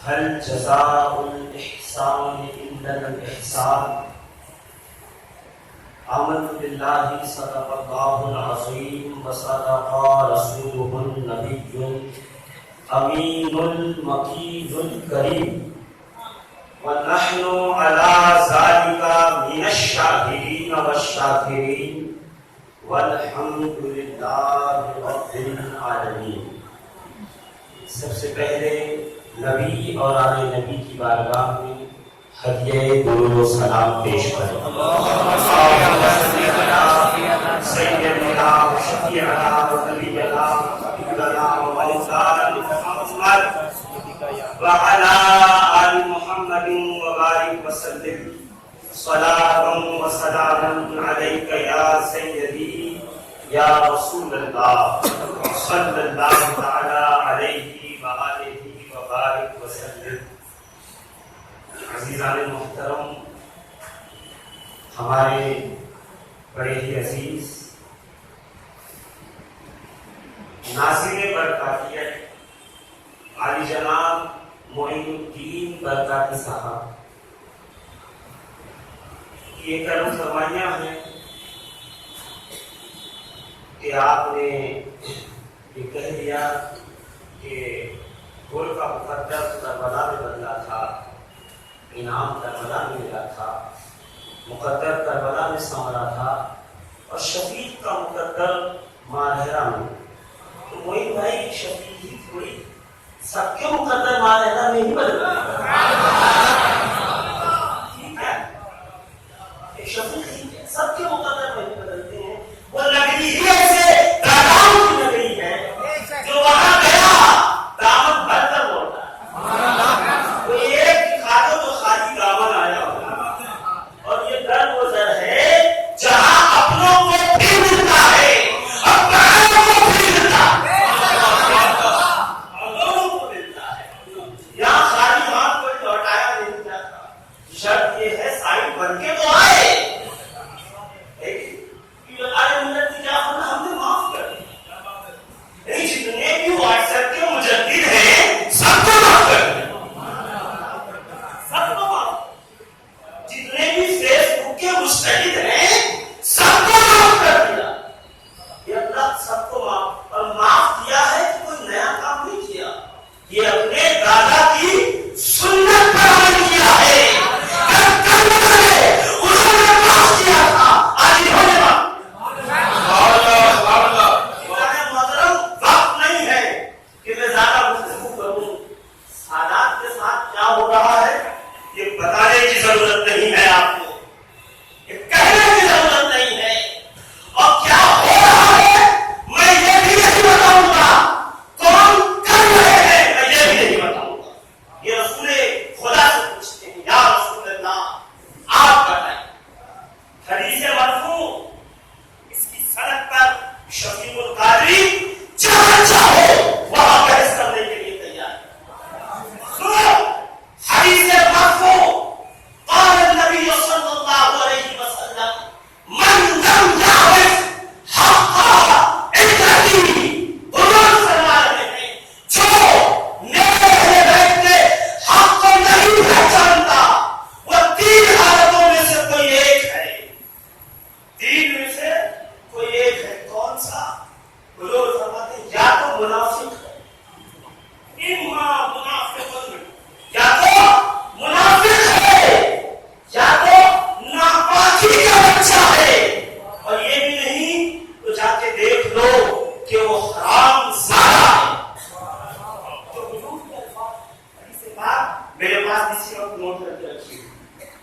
هل جزاء الإحسان إلا الإحسان آمنت بالله صدق الله العظيم وصدق رسوله النبي الأمين المكين الكريم ونحن على ذلك من الشاهدين والشاكرين والحمد لله رب العالمین۔ سب سے پہلے نبی اور آل نبی کی بارگاہ میں ہدیہ درود و سلام پیش کریں۔ سیدنا شفیعنا نبینا حبیبنا مولانا محمد وعلى آل محمد وبارك وسلم صلاة وسلاما عليك يا سيدي یا رسول اللہ صلی اللہ تعالی علیہ وآلہ وبارک وسلم۔ عزیزان محترم، ہمارے بڑے ہی عزیز ناظر برکاتیت عالی جناب معین الدین برکاتی صاحب یہ کرم فرمائیاں ہیں کہ آپ نے یہ کہہ دیا کہ گول کا مقدر کربلا میں بدلا تھا، انعام کربلا میں ملا تھا، مقدر کربلا میں سنورا تھا، اور شفیع کا مقدر ماہرہ میں۔ تو وہی بھائی شفیع ہی تھوڑی، سب کے مقدر ماہرہ میں ہی بدل رہا ہے۔ شفیع سب کے مقدر میں ہی بدلتے ہیں۔ وہ نگری ہی ایسے دامن کی نگری ہے جو وہاں گیا دامن بھر کر لوٹا۔ وہ ایک کھادو تو خالی دامن آیا ہوگا، اور یہ در وہ در ہے جہاں اپنوں کو بھی ملتا ہے اور پرانوں کو بھی ملتا ہے، دونوں کو ملتا ہے۔ یہاں خالی ہاتھ کوئی لوٹایا نہیں جاتا، شرط یہ ہے سائن بن کے تو آئے۔ ہم نے معاف کر دیا، جتنے بھی واٹس ایپ کے مجدد ہیں سب کو معاف کر دیا، سب کو معاف، جتنے بھی فیس بک کے مستحد ہیں سب کو معاف کر دیا۔ یہ اللہ سب کو معاف، اور معاف کیا ہے کہ کوئی نیا کام نہیں کیا، یہ اپنے دادا کی سنت پر عمل کیا ہے۔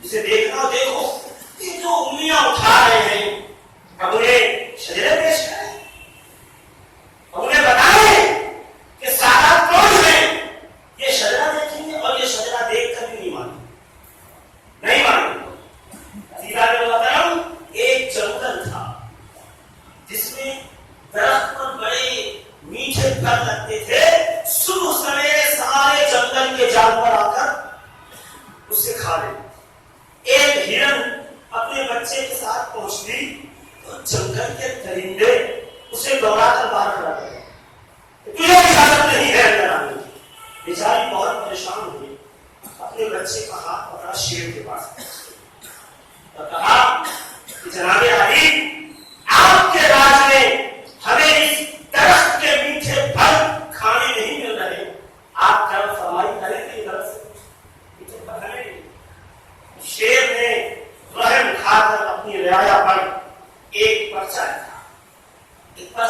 جسے دیکھنا ہو دیکھو، یہ جو انگلیاں اٹھا رہے ہیں اب انہیں شجرے پیش کریں، اب انہیں بتائیں کہ سادات کون ہیں۔ یہ شجرہ دیکھیں گے اور یہ شجرہ دیکھ کر بھی نہیں مانیں گے۔ عزیزان محترم، ایک جنگل تھا جس میں درخت پر بڑے میٹھے پھل لگتے تھے، صبح سویرے سارے جنگل کے جانور آ کر اسے کھا لیتے۔ ایک ہرن اپنے بچے کے ساتھ پہنچتی تو جنگل کے درندے اسے دوڑا کر باہر کھڑا کرتے۔ بیچاری بہت پریشان ہوئی، اپنے بچے کا ہاتھ پکڑا، شیر کے پاس اور کہا کہ جناب علی، آپ کے راج میں ہمیں اس درخت کے میٹھے پھل کھانے نہیں مل رہے، آپ کرم فرمائی کریں کہ درخت سے میٹھے پھل ہمیں نہیں۔ شیر نے رحم کھا کر اپنی رعایا پر ایک پرچہ لکھا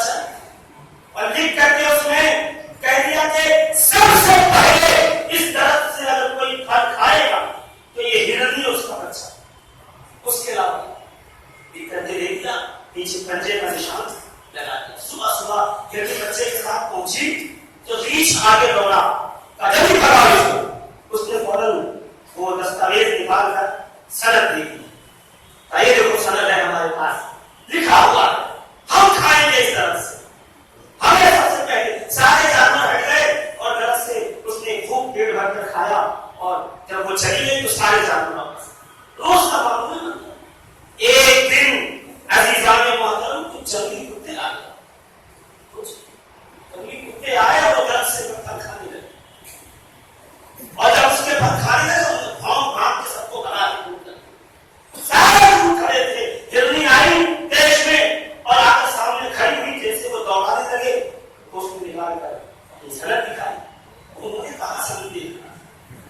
اور لکھ کر کے اس میں کہہ دیا کہ سب سے پہلے اس درخت سے اگر کوئی پھل کھائے گا تو یہ ہرن ہی اس کا بچہ، اس کے علاوہ لکھ کر کے دے دیا، پیچھے پنجے کا نشان لگا دیا۔ صبح صبح ہرن بچے کے ساتھ پہنچی تو ریچھ آگے دوڑا، جلدی بھگا، اس نے فوراً وہ دستاویز نکال کر سند دے دی، یہ دیکھو سند ہے ہمارے پاس، لکھا ہوا ہم کھائیں گے اس درخت سے۔ ہمیں سب سے پہلے سارے جانور ہٹ گئے اور درخت سے اس نے خوب پیٹ بھر کر کھایا، اور جب وہ چلی گئی تو سارے جانور روز کا معمول ہے۔ ایک دن عزیزان محترم کچھ جنگلی کتے آ گئے، کچھ جنگلی کتے آئے اور درخت سے پھل کھانے لگے، اور جب اس کے پھل کھانے لگے بھونک بھونک کے سب کو بنا کے سارے لوگ کھڑے تھے، ہرنی آئی دیش میں اور آ کر سامنے کھڑی ہوئی، جیسے وہ دوڑانے لگے تو اس کو نکال کر اپنی سڑک دکھائی، انہوں نے کہا سمجھ دیکھا،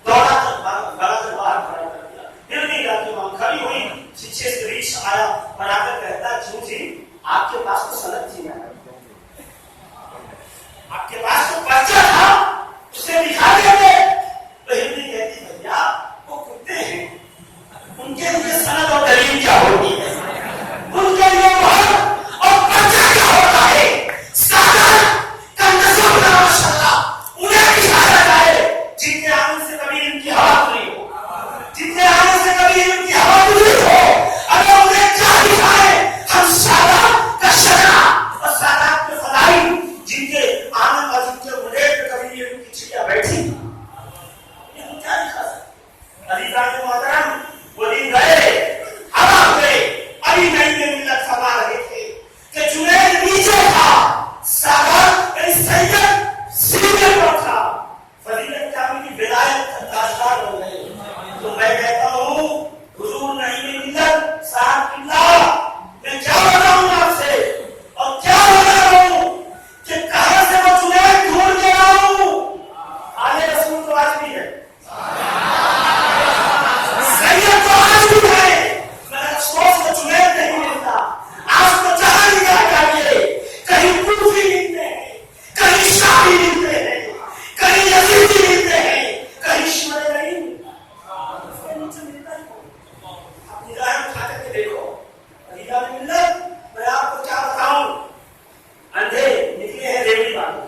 دوڑا کر بڑا کر باہر کھڑا کر دیا، ہرنی جا کے وہاں کھڑی ہوئی، پیچھے سے ریچھ آیا اور آ کر کہتا جی جی آپ کے پاس تو سڑک تھی نا، آپ کے پاس تو پرچہ تھا، اسے دکھا دیتے۔ تو ہرنی کہتی بھیا وہ کتے ہیں، ان کے لیے سند اور دلیل کیا ہوتی ہے، ان کے لیے مہر اور پرچہ کیا ہوتا ہے، سعادت کا نظم کا ماشاءاللہ انہیں دکھایا جائے جن کے آنے سے کبھی ان کی ہوا پوری ہو، جن کے آنے سے کبھی ان کی ہوا پوری ہو، اگر انہیں کیا دکھائے ہم سعادت کا شجرا اور سعادت کے فضائی جن کے آنے کا جن کے ملیٹ پہ کبھی ان کی چڑیا بیٹھی، ان کیا دکھا سکتے۔ عزیزان محترم وہ دن گئے، ہوا ہوئے، ابھی نئی ملت فرما رہے تھے کہ جنید نیچے تھا، سعادت سید سینے پر تھا، فضیلت کیا کی ولایت کا تاجدار ہو گئے۔ تو میں کہتا ہوں حضور نئی ملت صاحب اللہ، میں کیا بتاؤں آپ سے اور کیا بتا رہا ہوں کہ کہاں سے وہ جنید ڈھونڈ کے لاؤں، آلے رسول تو آج بھی ہے، سید تو آج بھی ہے، مگر افسوس کو جنید نہیں ملتا۔ آج تو جہاں لیا جائیے، کہیں کوفی ملتے ہیں، کہیں شامی ملتے ہیں، کہیں یزیدی ملتے ہیں، کہیں شیعہ نہیں ملتا۔ اس کے نیچے ملتا ہی کون؟ آپ نگاہیں اٹھا کر کے دیکھو، عزیزان ملت میں آپ کو کیا بتاؤں، اندھے نکلے ہیں ریوڑی والے،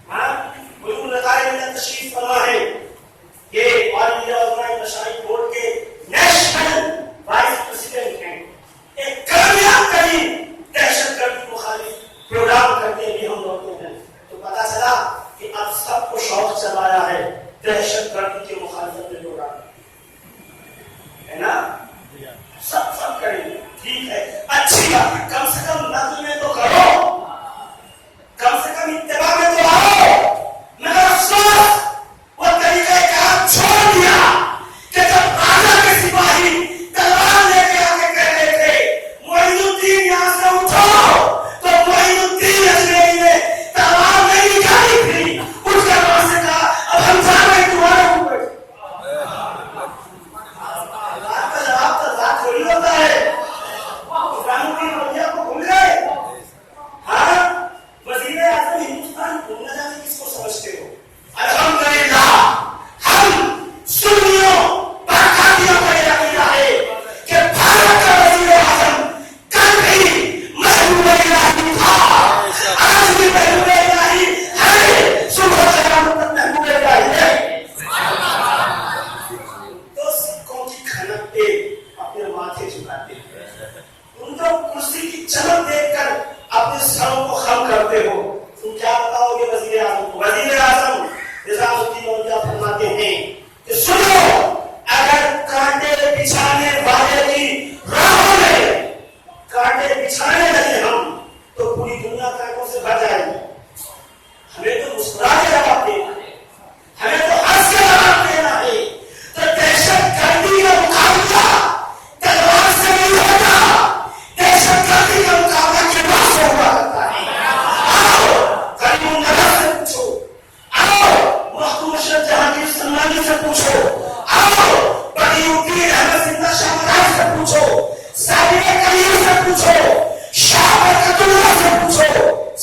ہاں حضور نظارے ملت تشریف فرما ہے، یہ آل انڈیا علماء مشاہد بورڈ کے نیشنل وائس پریزیڈنٹ ہیں، ایک کامیاب ترین دہشت گردی مخالف پروگرام کرتے ہوئے ہم لوگ ہیں، تو پتا چلا کہ اب سب کو شوق چلایا ہے دہشت گردی کے مخالفت میں پروگرام ہے نا، سب کریں گے، ٹھیک ہے، اچھی بات، کم سے کم نقل میں تو کرو، کم سے کم اتباع میں تو آؤ، مگر افسوس وہ طریقہ کار چھوڑ دیا کہ جب راجا کے سپاہی تلوار لے کے آ کے کہہ رہے تھے معین الدین یہاں سے اٹھو، تو معین الدین اجمیری نے تلوار نہیں نکالی تھی، اٹھ کر وہاں سے کہا اب ہم جا رہے ہیں تمہارے اوپر۔ اللہ کا جواب تو ذات تھوڑی ہوتا ہے، اسلام الدین اولیا کو بھول گئے، ہاں وزیر اعظم ہندوستان بھولنا جانے کس کو سمجھتے ہو؟ الحمدللہ ہم سنیوں برکاتیوں کا یہ عقیدہ ہے کہ بھارت کا وزیر اعظم کل بھی محبوب الہی تھا، آج بھی محبوب الہی ہے، صبح سے شام تک محبوب الہی ہے۔ تو سکوں کی کھنک پہ اپنے ماتھے جھکاتے ہیں، ان کو کرسی کی چمک دیکھ کر اپنے سروں کو خم کرتے ہو، تم کیا بتاؤ گے وزیر اعظم کو؟ وزیر اعظم نظام الدین اولیا فرماتے ہیں کہ سنو، اگر کانٹے بچھانے والے کی راہوں میں کانٹے بچھانے لگے ہم تو پوری دنیا کانٹوں سے بھر جائے گی، ہمیں تو مسکرا کے جواب دینا ہے،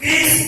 20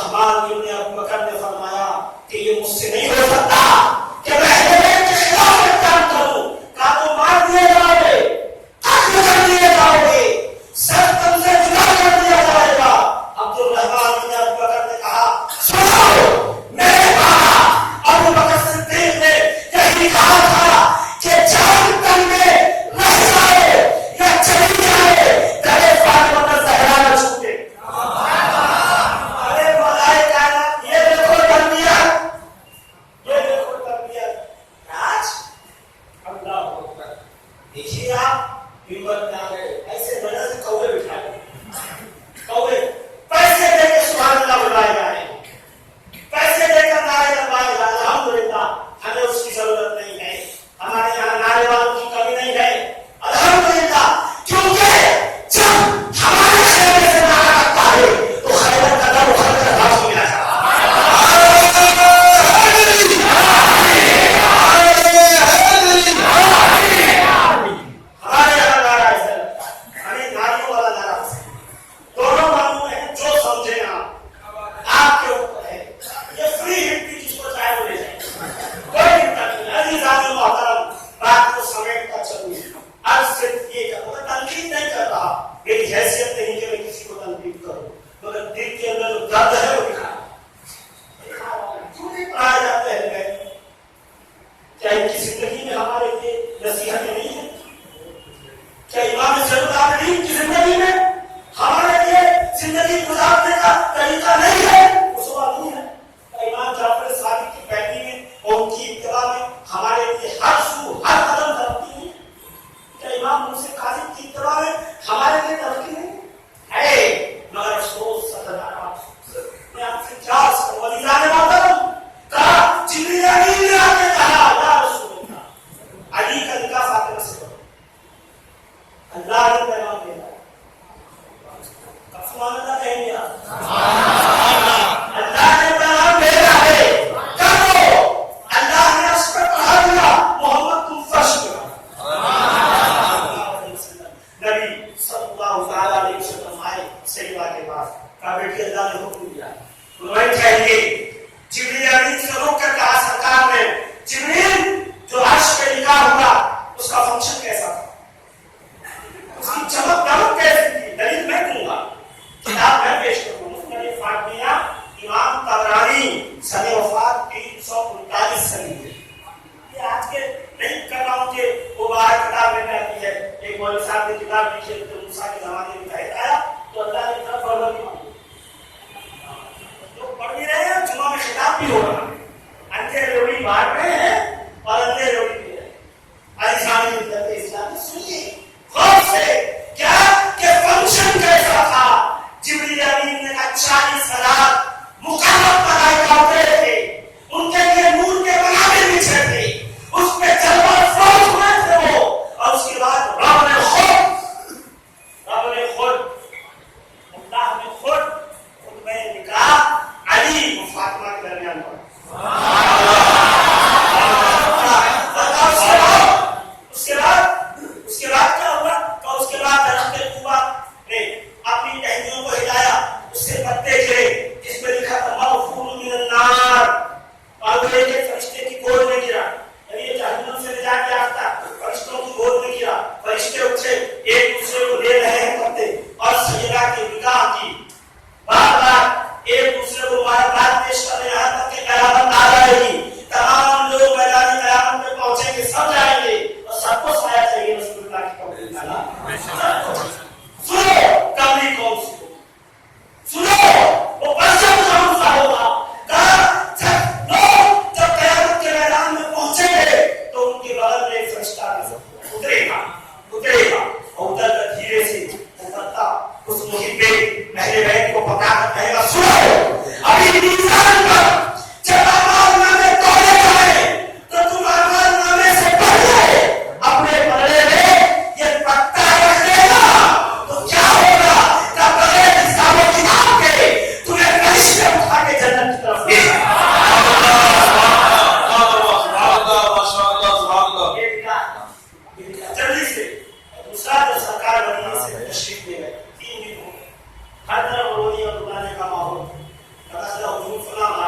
الرحمن ابن ابو بکر نے فرمایا کہ یہ مجھ سے نہیں ہو سکتا کہ میں اہل کے خلاف ایک کام کروں. کہا تو مار دیے جاؤ گے, قتل کر دیے جاؤ گے, سر تم سے جدا کر دیا جائے گا. عبد الرحمن ابن ابو بکر نے کہا سنو, میرے کہا ابو بکر صدیق نے کہیں کہا تھا کہ جان تن میں رہ جائے یا چلی جائے گلے فاطمہ کا زہرا نہ چھوٹے. ارے ملائکہ یہ دیکھو تربیت, یہ دیکھو تربیت. آج اللہ اکبر, دیکھیے آپ ہمت میں آ گئے, ایسے بنا سے کوے بٹھا گئے, کوے پیسے دے کے سبحان اللہ بلائے جا رہے ہیں, پیسے دے کر نعرے لگوائے جا رہے ہیں. الحمدللہ ہمیں اس کی ضرورت نہیں ہے, ہمارے یہاں نعرے والوں کی کمی نہیں ہے الحمدللہ, کیونکہ جب ہمارے شہر سے نعرہ لگتا ہے تو خیبر کا دم خلق کا دم ملا جاتا ہے. ہمارے یہاں نعرہ ایسا لگتا ہے, ہمیں ناریوں والا نعرہ پسند ہے. دونوں معلوم ہے, جو سمجھے آپ کے اوپر ہے. یہ فری ہٹ بھی جس کو چاہے وہ لے جائے, کوئی دقت نہیں. عزیزان محترم, بات کو سمیٹتا چلوں, اب صرف یہ کہ میں تنقید نہیں کر رہا, میری حیثیت نہیں کہ میں کسی کو تنقید کروں, مگر دل کے اندر جو درد ہے وہ دکھا کیوں نہیں پڑھائے جاتے ہیں. کیا ان کی زندگی میں ہمارے لیے نصیحتیں نہیں ہیں؟ کیا امام زین کی زندگی میں ہمارے لیے زندگی گزارنے کا طریقہ نہیں ہے؟ وہ سوال نہیں ہے. امام جعفر صادق کی پیروی میں اور ان کی اتباع میں ہمارے لیے ہر سو ہر قدم ترقی نہیں ہے؟ کیا امام موسی کاظم کی اتباع میں ہمارے لیے ترقی نہیں ہے؟ مگر افسوس میں آپ سے چار سو عزیزان محترم کہا, جبریل امین نے آ کے کہا یا رسول اللہ, علی کا نکاح فاطمہ سے کرو. اللہ نے پیغام دیا, سبحان اللہ کہیں گے آپ, اللہ نے پیغام بھیجا ہے, کرو. اللہ نے اس پر پڑھا دیا, محمد تم فرش کرو. نبی صلی اللہ علیہ وسلم آئے سیدہ کے پاس, کہا بیٹی اللہ نے حکم دیا, انہوں نے کہیں گے جبریل امین سے روک کر کہا سرکار نے, جبریل جو عرش پہ نکاح ہوا اس کا فنکشن کیسا تھا, اس کی چمک دمک کیسی تھی؟ دلیل میں دوں گا, کتاب میں پیش کروں. مسند فاطمیہ امام طبرانی سن وفات 339 صدی ہے. یہ آج کے نہیں کر رہا ہوں کہ وہ باہر کتاب میں آتی ہے. ایک مولوی صاحب نے کتاب لکھی ہے تو موسیٰ کے زمانے میں ہدایت آیا تو اللہ نے طرف فرما کی مانگی. جو پڑھ بھی رہے ہیں جمعہ میں خطاب بھی ہو رہا ہے, اندھے روڑی باہر میں ہے اور اندھے روڑی بھی ہے. عزیزان ملت اسلامی سنیے غور سے, کیا کہ فنکشن کیسا تھا. جبریل امین نے 40,000 مقرب ملائکہ اترے تھے, ان کے لیے نور کے منابر بچھے تھے, اس پہ جلوہ افروز ہوئے تھے وہ, اور اس کے بعد رب نے خود اللہ نے خود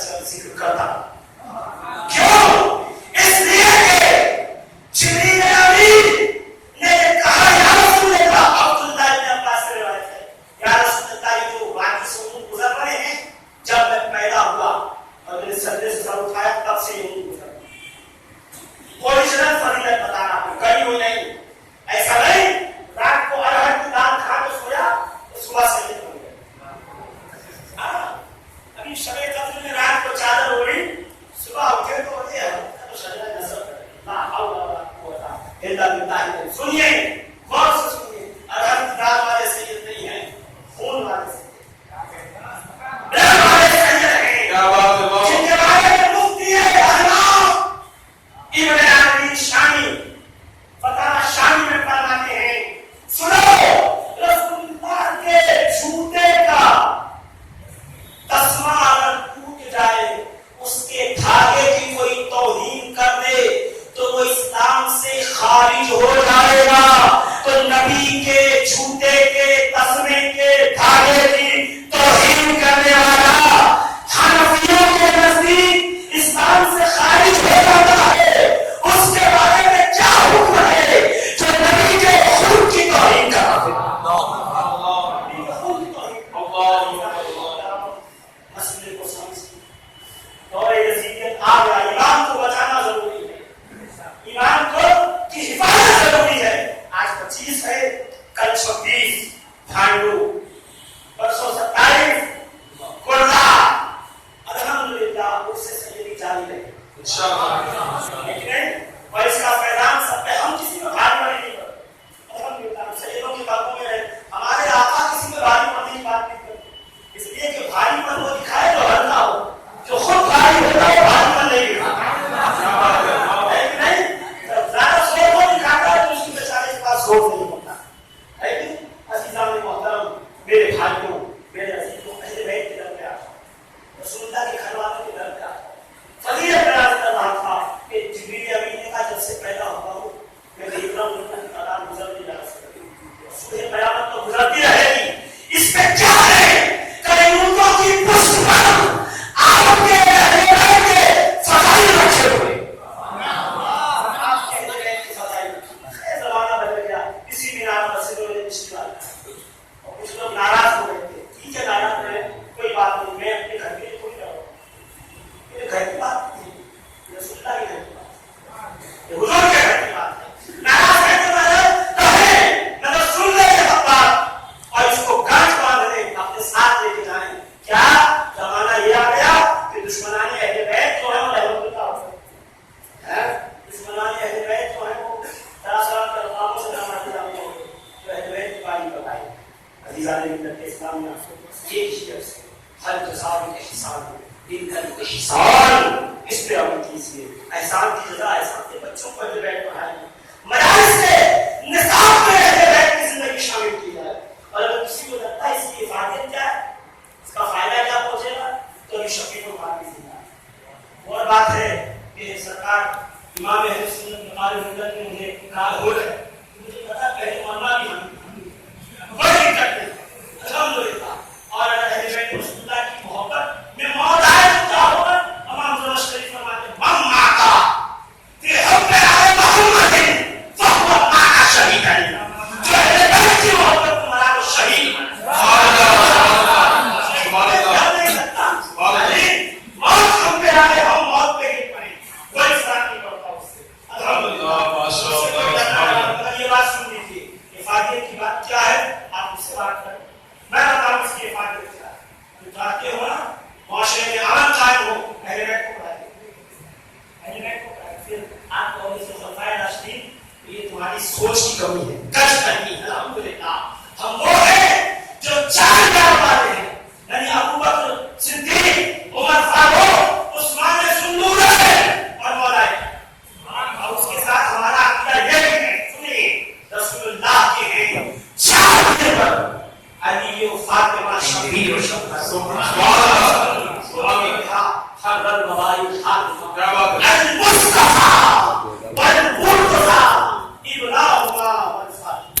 ذکر کرتا. کیوں؟ اس لیے کہ جبریل امین نے کہا یا رسول اللہ، عبداللہ بن عباس سے روایت ہے، یا رسول اللہ یہ جو واقعی سے گزر رہے ہیں، جب میں پیدا ہوا اور میرے سردے سے سر اٹھایا تب سے یہ گزر کوئی شرط فضیلت بتانا کہیں ہوئی نہیں. ایسا نہیں رات کو ارہر کی دال کھا کے سویا تو صبح سے ہو گیا. ابھی شب قدر میں رات کو چادر اوڑھی، صبح اٹھے تو ہوتے ہیں تو شجرہ نصب لا حول ولا قوت الا باللہ. سنیے غور سے سنیے، ارہر کی دال والے سید نہیں ہیں، خون والے سید جن کے بارے میں مفتی ہے ابن عربی شامی فتح شامی میں فرماتے ہیں، سنو رسول اللہ کے جوتے کا تسمہ اگر ٹوٹ جائے، اس کے دھاگے کی کوئی توہین کر دے تو وہ اسلام سے خارج ہو جائے گا. تو نبی کے جوتے کے تسمے کے دھاگے کی توہین کرنے والا حنفیوں کے نزدیک اسلام سے خارج ہو جاتا ہے. اس کے بارے میں کیا حکم ہے جو نبی کے خون کی توہین کرتا ہے؟ مسئلے کو سمجھیں. دور یزیدیت آ گیا، ایمان کو بچانا ضروری ہے، ایمان کو کی حفاظت ضروری ہے. آج 25 ہے، کل 26 بھانڈو، پرسوں 27 کرلا. الحمدللہ اس سے سیدی جاری ہے لیکن اور اس کا فیضان سب پہ ہم کسی میں بھاری پڑی نہیں کرتے. الحمدللہ سیدوں کی باتوں میں ہمارے آقا کسی میں بھاری پڑنے کی بات نہیں کرتے، اس لیے کہ بھاری پن وہ دکھائے جو ہلکا ہو، جو خود بھاری ہوتا ہے بھاری پن نہیں دکھاتا ہے کہ نہیں. زیادہ شور وہ دکھاتا ہے تو اس کی بیچارے کے پاس شور نہیں ہوتا ہے کہ نہیں. عزیزان محترم، میرے بھائیوں، میرے عزیزوں، اہل بیت کے درمیان رسول اللہ کے گھر والوں کے درمیان فضیلت بیان کر رہا تھا کہ جبریل امین نے کہا جب سے پیدا ہوا ہوں میں دیکھ رہا ہوں اللہ کی تعداد گزر نہیں جا سکتی، صبح قیامت تو گزرتی رہے گی. اس پہ کیا ہے کہ اونٹوں کی پشت پر آپ کے اہل بیت کے فضائل رکھے ہوئے. آپ کے اہل بیت کے فضائل رکھے. زمانہ بدل گیا، کسی بھی نام پر سے لوگ مشکلات اور کچھ لوگ ناراض ہو گئے تھے. ٹھیک ہے ناراض رہے، کوئی بات نہیں، میں اپنے گھر کے تھوڑی رہا ہوں، میرے گھر کی بات نہیں، رسول اللہ کے گھر کی بات، حضور کے گھر کی بات ہے. ناراض ہے تو میں سن لے یہ بات اور اس کو گانٹ باندھ لیں، اپنے ساتھ لے کے جائیں. کیا زمانہ یہ آ گیا کہ دشمنان اہل بیت جو ہے وہ رحمت اللہ ہوتے ہیں، دشمنان اہل بیت جو ہے وہ سراسر کے القابوں سے نامہ دیا ہوئے ہیں جو اہل بیت کی باری بتائی. عزیزان ملت اسلام میں ایک ہی لفظ ہے، ہر جزا کے احسان دن کا احسان. اس پہ عمل کیجیے. احسان کی جزا احسان کے بچوں کو اہل بیت پڑھائیں، مدارس کے نصاب میں اہل بیت کی زندگی شامل کی جائے. اور اگر کسی کو لگتا ہے اس کی افادیت کیا ہے، اس کا فائدہ کیا پہنچے گا، تو یہ شفیع کو مار کی زندہ ہے. اور بات ہے کہ سرکار امام اہل سنت مقام ملت نے مجھے کہا ہو رہا ہے، مجھے پتا پہلے ماننا بھی ہم بڑی کرتے ہیں الحمدللہ. اور اہل بیت رسول اللہ کی محبت میں موت آئے تو کیا ہوگا؟ امام زمان شریف فرماتے ہیں من ماتا فی حب آل محمد فہو ماتا شہیدن. جو اہل بیت کی محبت کو مرا وہ شہید بنا. موت ہم پہ آئے، ہم موت پہ گر پڑے، کوئی فرق نہیں پڑتا اس سے. الحمدللہ. یہ بات سن لیجیے، افادیت کی بات کیا ہے، آپ اس سے بات کریں. میں بتاؤں اس کی افادیت کیا ہے. جو چاہتے ہو نا معاشرے میں امن قائم ہو، اہل بیت کو پڑھائیے، اہل بیت کو پڑھائیے. پھر آپ کو اس خلفائے راشدین، یہ تمہاری سوچ کی کمی ہے، کش کرنی ہے. الحمدللہ ہم وہ ہیں جو 4 پیار والے ہیں، یعنی ابو بکر صدیق، عمر فاروق، عثمان ذوالنورین اور مولا علی. اور اس کے ساتھ ہمارا عقیدہ یہ بھی ہے، سنیے، رسول اللہ کے ہیں 4 پیار، علی و فاطمہ شبیر و شبیر. سبحان اللہ. حر المبارک المصطفیٰ والمرتضیٰ ابناؤہما والفاطمہ.